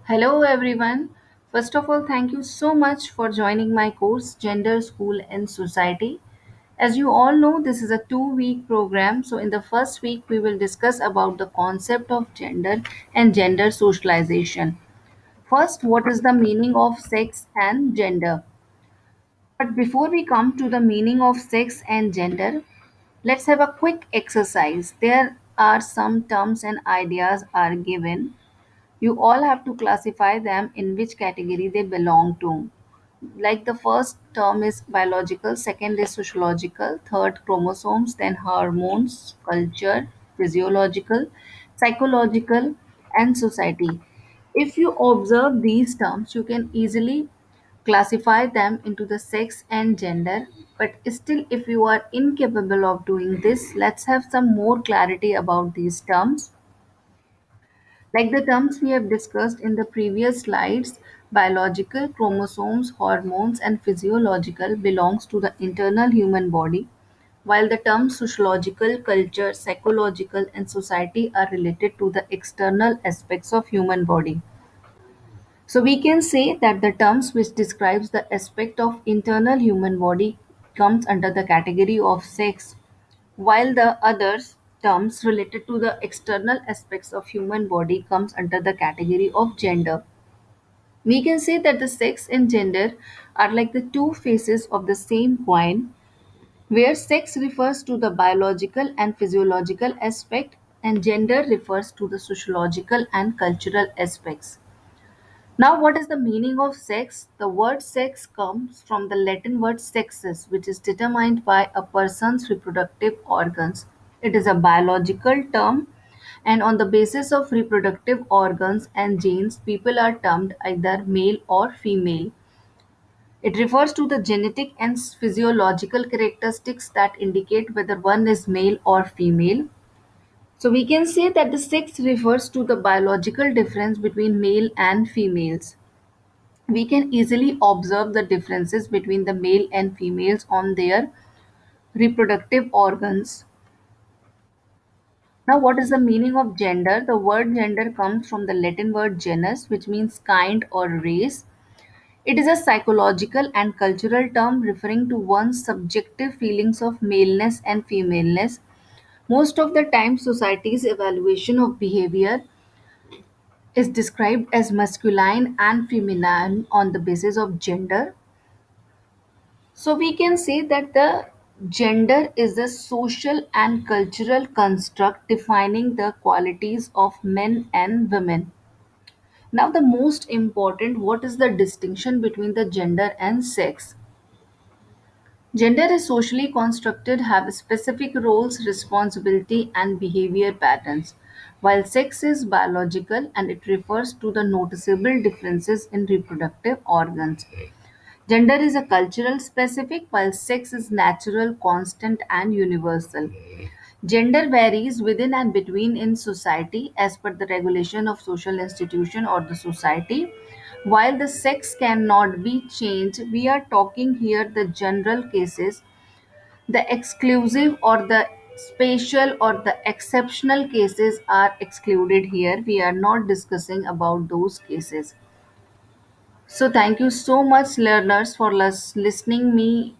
Hello, everyone. First of all, thank you so much for joining my course, Gender, School, and Society. As you all know, this is a 2 week program. So, in the first week, we will discuss about the concept of gender and gender socialization. First, what is the meaning of sex and gender? But before we come to the meaning of sex and gender, let's have a quick exercise. There are some terms and ideas are given. You all have to classify them in which category they belong to. Like the first term is biological, second is sociological, third chromosomes, then hormones, culture, physiological, psychological, and society. If you observe these terms, you can easily classify them into the sex and gender. But still, if you are incapable of doing this, let's have some more clarity about these terms. Like the terms we have discussed in the previous slides, biological, chromosomes, hormones, and physiological belongs to the internal human body, while the terms sociological, culture, psychological, and society are related to the external aspects of human body. So we can say that the terms which describes the aspect of internal human body comes under the category of sex, while the others terms related to the external aspects of human body comes under the category of gender. We can say that the sex and gender are like the two faces of the same coin, where sex refers to the biological and physiological aspect and gender refers to the sociological and cultural aspects. Now, what is the meaning of sex? The word sex comes from the Latin word sexus, which is determined by a person's reproductive organs. It is a biological term, and on the basis of reproductive organs and genes, people are termed either male or female. It refers to the genetic and physiological characteristics that indicate whether one is male or female. So, we can say that the sex refers to the biological difference between male and females. We can easily observe the differences between the male and females on their reproductive organs. Now, what is the meaning of gender? The word gender comes from the Latin word genus, which means kind or race. It is a psychological and cultural term referring to one's subjective feelings of maleness and femaleness. Most of the time, society's evaluation of behavior is described as masculine and feminine on the basis of gender. So we can say that the gender is a social and cultural construct defining the qualities of men and women. Now, the most important, what is the distinction between the gender and sex? Gender is socially constructed, have specific roles, responsibility, and behavior patterns, while sex is biological and it refers to the noticeable differences in reproductive organs. Gender is a cultural specific, while sex is natural, constant, and universal. Gender varies within and between in society as per the regulation of social institution or the society. While the sex cannot be changed, we are talking here the general cases, the exclusive or the special or the exceptional cases are excluded here. We are not discussing about those cases. So thank you so much, learners, for listening me